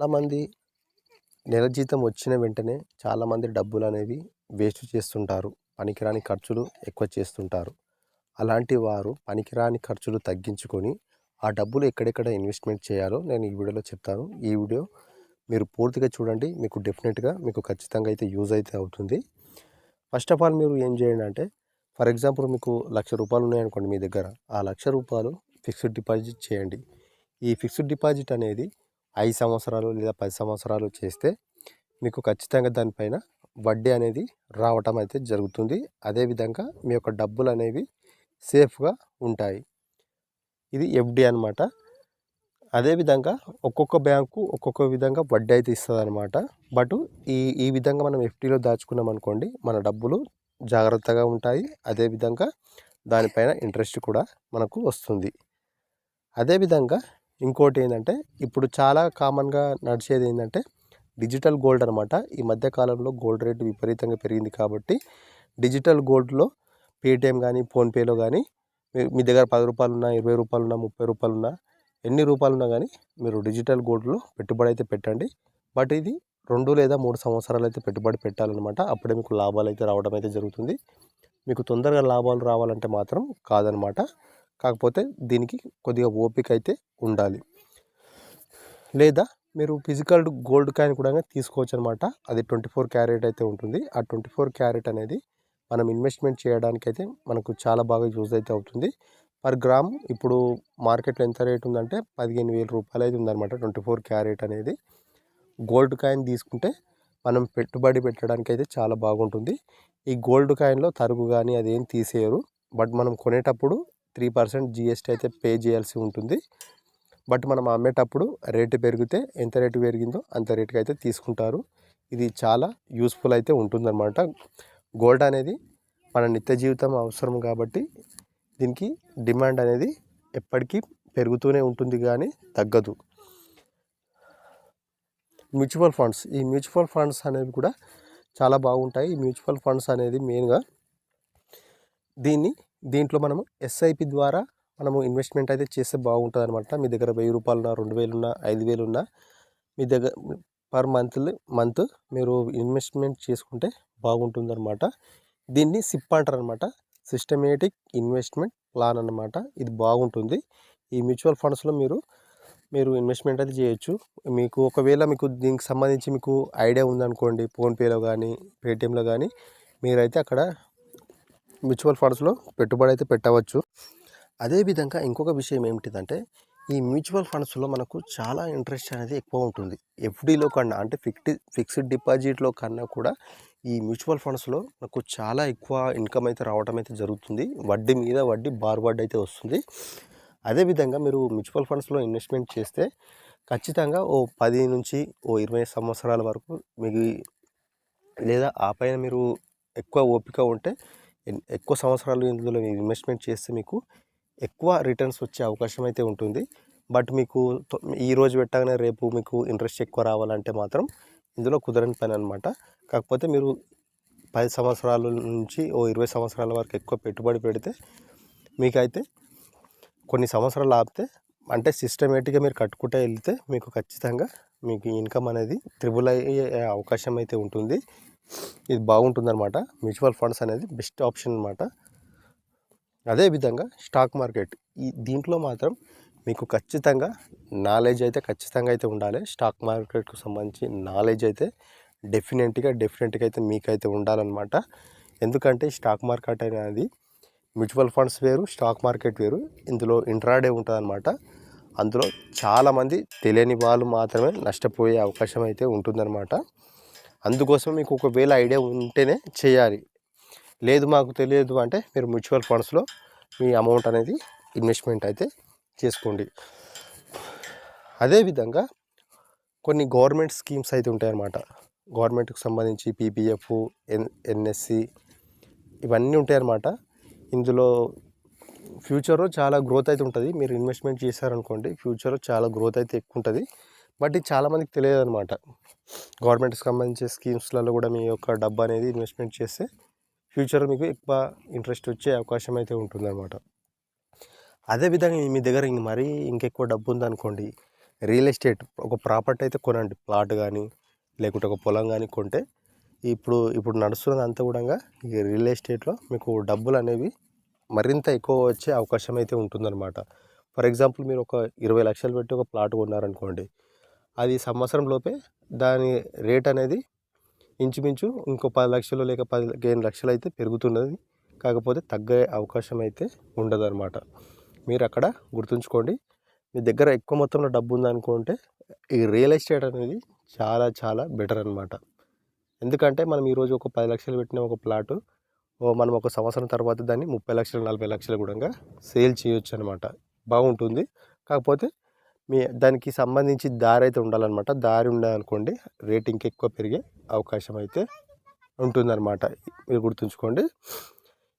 చాలామంది నెల జీతం వచ్చిన వెంటనే చాలామంది డబ్బులనేవి వేస్ట్ చేస్తుంటారు. పనికిరాని ఖర్చులు ఎక్కువ చేస్తుంటారు. అలాంటి వారు పనికిరాని ఖర్చులు తగ్గించుకొని, ఆ డబ్బులు ఎక్కడెక్కడ ఇన్వెస్ట్‌మెంట్ చేయాలో నేను ఈ వీడియోలో చెప్తాను. ఈ వీడియో మీరు పూర్తిగా చూడండి. మీకు డెఫినిట్‌గా మీకు ఖచ్చితంగా అయితే యూజ్ అయితే అవుతుంది. ఫస్ట్ ఆఫ్ ఆల్ మీరు ఏం చేయండి అంటే, ఫర్ ఎగ్జాంపుల్ మీకు రూ. 1,00,000 ఉన్నాయనుకోండి మీ దగ్గర. ఆ రూ. 1,00,000 ఫిక్స్డ్ డిపాజిట్ చేయండి. ఈ ఫిక్స్డ్ డిపాజిట్ అనేది 5 సంవత్సరాలు లేదా 10 సంవత్సరాలు చేస్తే మీకు ఖచ్చితంగా దానిపైన వడ్డీ అనేది రావటం అయితే జరుగుతుంది. అదేవిధంగా మీ యొక్క డబ్బులు అనేవి సేఫ్‌గా ఉంటాయి. ఇది ఎఫ్‌డి అనమాట. అదేవిధంగా ఒక్కొక్క బ్యాంకు ఒక్కొక్క విధంగా వడ్డీ అయితే ఇస్తదనమాట. బట్ ఈ ఈ విధంగా మనం ఎఫ్‌డిలో దాచుకున్నామనుకోండి, మన డబ్బులు జాగ్రత్తగా ఉంటాయి. అదేవిధంగా దానిపైన ఇంట్రెస్ట్ కూడా మనకు వస్తుంది. అదేవిధంగా ఇంకోటేందంటే, ఇప్పుడు చాలా కామన్‌గా నడిచేదేందంటే డిజిటల్ గోల్డ్ అనమాట. ఈ మధ్య కాలంలో గోల్డ్ రేట్ విపరీతంగా పెరిగింది కాబట్టి, డిజిటల్ గోల్డ్‌లో పేటీఎం గానీ, ఫోన్‌పేలో గానీ మీ మీ దగ్గర రూ. 10 ఉన్నా, రూ. 20 ఉన్నా, రూ. 30 ఉన్నా, ఎన్ని రూపాయలున్నా గానీ మీరు డిజిటల్ గోల్డ్‌లో పెట్టుబడైతే పెట్టండి. బట్ ఇది 2 లేదా 3 సంవత్సరాలైతే పెట్టుబడి పెట్టాలనమాట. అప్పుడే మీకు లాభాలైతే రావడం అయితే జరుగుతుంది. మీకు తొందరగా లాభాలు రావాలంటే మాత్రం కాదనమాట. కాకపోతే దీనికి కొద్దిగా ఓపిక అయితే ఉండాలి. లేదా మీరు ఫిజికల్ గోల్డ్ కాయిన్ కూడా తీసుకోవచ్చనమాట. అది 24 క్యారెట్ అయితే ఉంటుంది. ఆ 24 క్యారెట్ అనేది మనం ఇన్వెస్ట్‌మెంట్ చేయడానికైతే మనకు చాలా బాగా యూజ్ అయితే అవుతుంది. పర్ గ్రామ్ ఇప్పుడు మార్కెట్‌లో ఎంత రేట్ ఉందంటే రూ. 15,000 అయితే ఉందనమాట 24 క్యారెట్ అనేది. గోల్డ్ కాయిన్ తీసుకుంటే మనం పెట్టుబడి పెట్టడానికైతే చాలా బాగుంటుంది. ఈ గోల్డ్ కాయిన్‌లో తరుగు గానీ అదేం తీసేయరు. బట్ మనం కొనేటప్పుడు 3% జీఎస్టీ అయితే పే చేయాల్సి ఉంటుంది. బట్ మనం అమ్మేటప్పుడు రేటు పెరిగితే ఎంత రేటు పెరిగిందో అంత రేటుకి అయితే తీసుకుంటారు. ఇది చాలా యూస్‌ఫుల్ అయితే ఉంటుందన్నమాట. గోల్డ్ అనేది మన నిత్య జీవితం అవసరం కాబట్టి దీనికి డిమాండ్ అనేది ఎప్పటికీ పెరుగుతూనే ఉంటుంది కానీ తగ్గదు. మ్యూచువల్ ఫండ్స్, ఈ మ్యూచువల్ ఫండ్స్ అనేవి కూడా చాలా బాగుంటాయి. ఈ మ్యూచువల్ ఫండ్స్ అనేది మెయిన్‌గా దీంట్లో మనము ఎస్ఐపి ద్వారా మనము ఇన్వెస్ట్‌మెంట్ అయితే చేస్తే బాగుంటుందన్నమాట. మీ దగ్గర రూ. 1000 ఉన్నా, 2000 ఉన్నా, 5000 ఉన్నా మీ దగ్గర పర్ మంత్ మీరు ఇన్వెస్ట్‌మెంట్ చేసుకుంటే బాగుంటుందన్నమాట. దీన్ని సిప్ అంటారనమాట. సిస్టమేటిక్ ఇన్వెస్ట్‌మెంట్ ప్లాన్ అన్నమాట. ఇది బాగుంటుంది. ఈ మ్యూచువల్ ఫండ్స్‌లో మీరు ఇన్వెస్ట్‌మెంట్ అయితే చేయొచ్చు. మీకు ఒకవేళ మీకు దీనికి సంబంధించి మీకు ఐడియా ఉందనుకోండి, ఫోన్‌పేలో కానీ, పేటీఎంలో కానీ మీరైతే అక్కడ మ్యూచువల్ ఫండ్స్‌లో పెట్టుబడి అయితే పెట్టవచ్చు. అదేవిధంగా ఇంకొక విషయం ఏమిటిదంటే, ఈ మ్యూచువల్ ఫండ్స్‌లో మనకు చాలా ఇంట్రెస్ట్ అనేది ఎక్కువ ఉంటుంది. ఎఫ్‌డిలో కన్నా అంటే ఫిక్స్డ్ డిపాజిట్‌లో కన్నా కూడా ఈ మ్యూచువల్ ఫండ్స్‌లో మనకు చాలా ఎక్కువ ఇన్కమ్ అయితే రావడం అయితే జరుగుతుంది. వడ్డీ మీద వడ్డీ వడ్డీ అయితే వస్తుంది. అదేవిధంగా మీరు మ్యూచువల్ ఫండ్స్‌లో ఇన్వెస్ట్‌మెంట్ చేస్తే ఖచ్చితంగా ఓ 10 నుంచి ఓ 20 సంవత్సరాల వరకు మీకు, లేదా ఆ పైన మీరు ఎక్కువ ఓపిక ఉంటే ఎక్కువ సంవత్సరాలు ఇందులో ఇన్వెస్ట్‌మెంట్ చేస్తే మీకు ఎక్కువ రిటర్న్స్ వచ్చే అవకాశం అయితే ఉంటుంది. బట్ మీకు ఈరోజు పెట్టగానే రేపు మీకు ఇంట్రెస్ట్ ఎక్కువ రావాలంటే మాత్రం ఇందులో కుదరని పని అనమాట. కాకపోతే మీరు 10 సంవత్సరాల నుంచి ఓ 20 సంవత్సరాల వరకు ఎక్కువ పెట్టుబడి పెడితే మీకైతే కొన్ని సంవత్సరాలు ఆపితే అంటే సిస్టమేటిక్‌గా మీరు కట్టుకుంటూ వెళ్తే మీకు ఖచ్చితంగా మీకు ఇన్కమ్ అనేది త్రిబుల్ అయ్యే అవకాశం అయితే ఉంటుంది. ఇది బాగుంటుందన్నమాట. మ్యూచువల్ ఫండ్స్ అనేది బెస్ట్ ఆప్షన్ అనమాట. అదేవిధంగా స్టాక్ మార్కెట్, దీంట్లో మాత్రం మీకు ఖచ్చితంగా నాలెడ్జ్ అయితే ఖచ్చితంగా అయితే ఉండాలి. స్టాక్ మార్కెట్‌కు సంబంధించి నాలెడ్జ్ అయితే డెఫినెట్‌గా అయితే మీకైతే ఉండాలన్నమాట. ఎందుకంటే స్టాక్ మార్కెట్ అనేది మ్యూచువల్ ఫండ్స్ వేరు, స్టాక్ మార్కెట్ వేరు. ఇందులో ఇంట్రాడే ఉంటుందన్నమాట. అందులో చాలామంది తెలియని వాళ్ళు మాత్రమే నష్టపోయే అవకాశం అయితే ఉంటుందన్నమాట. అందుకోసం మీకు ఒకవేళ ఐడియా ఉంటేనే చేయాలి. లేదు మాకు తెలియదు అంటే మీరు మ్యూచువల్ ఫండ్స్‌లో మీ అమౌంట్ అనేది ఇన్వెస్ట్‌మెంట్ అయితే చేసుకోండి. అదేవిధంగా కొన్ని గవర్నమెంట్ స్కీమ్స్ అయితే ఉంటాయన్నమాట. గవర్నమెంట్‌కి సంబంధించి పీపీఎఫ్, ఎన్ఎస్సి ఇవన్నీ ఉంటాయన్నమాట. ఇందులో ఫ్యూచర్‌లో చాలా గ్రోత్ అయితే ఉంటుంది. మీరు ఇన్వెస్ట్‌మెంట్ చేశారనుకోండి, ఫ్యూచర్‌లో చాలా గ్రోత్ అయితే ఎక్కువ ఉంటుంది. బట్ ఇది చాలామందికి తెలియదన్నమాట. గవర్నమెంట్‌కి సంబంధించి స్కీమ్స్‌లలో కూడా మీ యొక్క డబ్బు అనేది ఇన్వెస్ట్‌మెంట్ చేస్తే ఫ్యూచర్‌లో మీకు ఎక్కువ ఇంట్రెస్ట్ వచ్చే అవకాశం అయితే ఉంటుందన్నమాట. అదేవిధంగా మీ దగ్గర మరీ ఇంకెక్కువ డబ్బు ఉందనుకోండి, రియల్ ఎస్టేట్ ఒక ప్రాపర్టీ అయితే కొనండి, ప్లాట్ కానీ లేకుంటే ఒక పొలం కానీ కొంటే ఇప్పుడు నడుస్తున్నది అంతా కూడా ఈ రియల్ ఎస్టేట్లో మీకు డబ్బులు అనేవి మరింత ఎక్కువ వచ్చే అవకాశం అయితే ఉంటుందన్నమాట. ఫర్ ఎగ్జాంపుల్ మీరు ఒక 20 లక్షలు పెట్టి ఒక ప్లాట్ కొన్నారనుకోండి, అది సంవత్సరం లోపే దాని రేట్ అనేది ఇంచుమించు ఇంకో 10 లక్షలు లేక 15 లక్షలు అయితే పెరుగుతున్నది. కాకపోతే తగ్గే అవకాశం అయితే ఉండదన్నమాట. మీరు అక్కడ గుర్తుంచుకోండి. మీ దగ్గర ఎక్కువ మొత్తంలో డబ్బు ఉందనుకుంటే ఈ రియల్ ఎస్టేట్ అనేది చాలా చాలా బెటర్ అనమాట. ఎందుకంటే మనం ఈరోజు ఒక 10 లక్షలు పెట్టిన ఒక ప్లాటు మనం ఒక సంవత్సరం తర్వాత దాన్ని 30 లక్షలు 40 లక్షలు కూడా సేల్ చేయొచ్చు అనమాట. బాగుంటుంది. కాకపోతే దానికి సంబంధించి దారి అయితే ఉండాలన్నమాట. దారి ఉండాలనుకోండి రేట్ ఇంకెక్కువ పెరిగే అవకాశం అయితే ఉంటుందన్నమాట. మీరు గుర్తుంచుకోండి.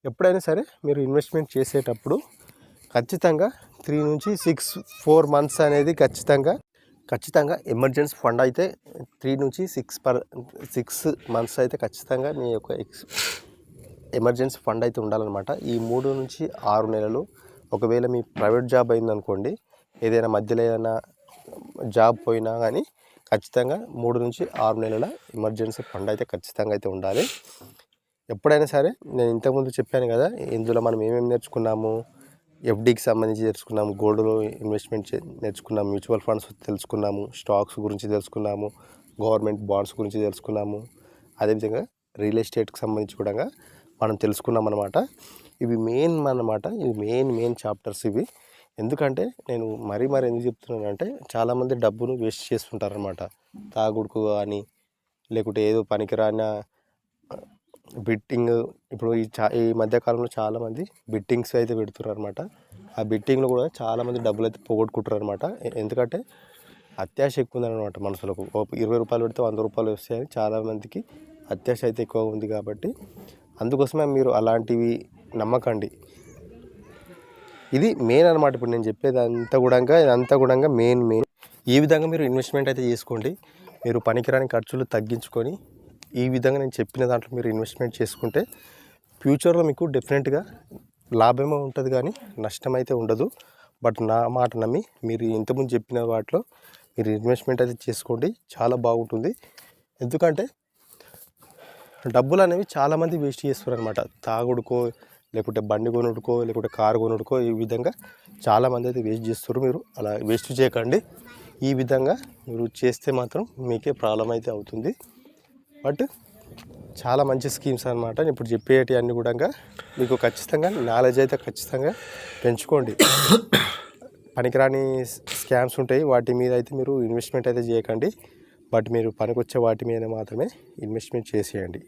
ఎప్పుడైనా సరే మీరు ఇన్వెస్ట్మెంట్ చేసేటప్పుడు ఖచ్చితంగా 3 నుంచి 4 మంత్స్ అనేది ఖచ్చితంగా ఎమర్జెన్సీ ఫండ్ అయితే 3 నుంచి 6 మంత్స్ అయితే ఖచ్చితంగా మీ యొక్క ఎమర్జెన్సీ ఫండ్ అయితే ఉండాలన్నమాట. ఈ 3 నుంచి 6 నెలలు ఒకవేళ మీ ప్రైవేట్ జాబ్ అయిందనుకోండి, ఏదైనా మధ్యలో ఏదైనా జాబ్ పోయినా కానీ ఖచ్చితంగా 3 నుంచి 6 నెలల ఎమర్జెన్సీ ఫండ్ అయితే ఖచ్చితంగా అయితే ఉండాలి. ఎప్పుడైనా సరే నేను ఇంతకుముందు చెప్పాను కదా, ఇందులో మనం ఏమేమి నేర్చుకున్నాము, ఎఫ్డీకి సంబంధించి నేర్చుకున్నాము, గోల్డ్లో ఇన్వెస్ట్మెంట్ నేర్చుకున్నాము, మ్యూచువల్ ఫండ్స్ తెలుసుకున్నాము, స్టాక్స్ గురించి తెలుసుకున్నాము, గవర్నమెంట్ బాండ్స్ గురించి తెలుసుకున్నాము, అదేవిధంగా రియల్ ఎస్టేట్కి సంబంధించి కూడా మనం తెలుసుకున్నాం అన్నమాట. ఇవి మెయిన్ అన్నమాట. ఇవి మెయిన్ చాప్టర్స్ ఇవి. ఎందుకంటే నేను మరీ ఎందుకు చెప్తున్నానంటే చాలామంది డబ్బును వేస్ట్ చేస్తుంటారనమాట. తాగుడుకు కానీ లేకుంటే ఏదో పనికిరాని బెట్టింగ్. ఇప్పుడు ఈ మధ్యకాలంలో చాలామంది బెట్టింగ్స్ అయితే పెడుతున్నారు అనమాట. ఆ బెట్టింగ్లో కూడా చాలామంది డబ్బులు అయితే పోగొట్టుకుంటారు అనమాట. ఎందుకంటే అత్యాశ ఎక్కువ ఉందన్నమాట మనుషులకు. 20 రూపాయలు పెడితే 100 రూపాయలు వస్తాయని చాలామందికి అత్యాశ అయితే ఎక్కువ ఉంది. కాబట్టి అందుకోసమే మీరు అలాంటివి నమ్మకండి. ఇది మెయిన్ అనమాట. ఇప్పుడు నేను చెప్పేది ఇదంతా కూడా మెయిన్. ఈ విధంగా మీరు ఇన్వెస్ట్మెంట్ అయితే చేసుకోండి. మీరు పనికిరాని ఖర్చులు తగ్గించుకొని ఈ విధంగా నేను చెప్పిన దాంట్లో మీరు ఇన్వెస్ట్మెంట్ చేసుకుంటే ఫ్యూచర్లో మీకు డెఫినెట్గా లాభమే ఉంటుంది కానీ నష్టం అయితే ఉండదు. బట్ నా మాట నమ్మి మీరు ఇంతకుముందు చెప్పిన వాటిలో మీరు ఇన్వెస్ట్మెంట్ అయితే చేసుకోండి, చాలా బాగుంటుంది. ఎందుకంటే డబ్బులు అనేవి చాలామంది వేస్ట్ చేస్తారు అనమాట. తాగుడుకో లేకుంటే బండి కొనుడుకో లేకుంటే కారు కొనుడుకో ఈ విధంగా చాలామంది అయితే వేస్ట్ చేస్తారు. మీరు అలా వేస్ట్ చేయకండి. ఈ విధంగా మీరు చేస్తే మాత్రం మీకే ప్రాబ్లం అయితే అవుతుంది. బట్ చాలా మంచి స్కీమ్స్ అనమాట. ఇప్పుడు చెప్పేటి అన్నీ కూడా మీకు ఖచ్చితంగా నాలెడ్జ్ అయితే ఖచ్చితంగా పెంచుకోండి. పనికిరాని స్కామ్స్ ఉంటాయి, వాటి మీద అయితే మీరు ఇన్వెస్ట్మెంట్ అయితే చేయకండి. బట్ మీరు పనికొచ్చే వాటి మీద మాత్రమే ఇన్వెస్ట్మెంట్ చేసేయండి.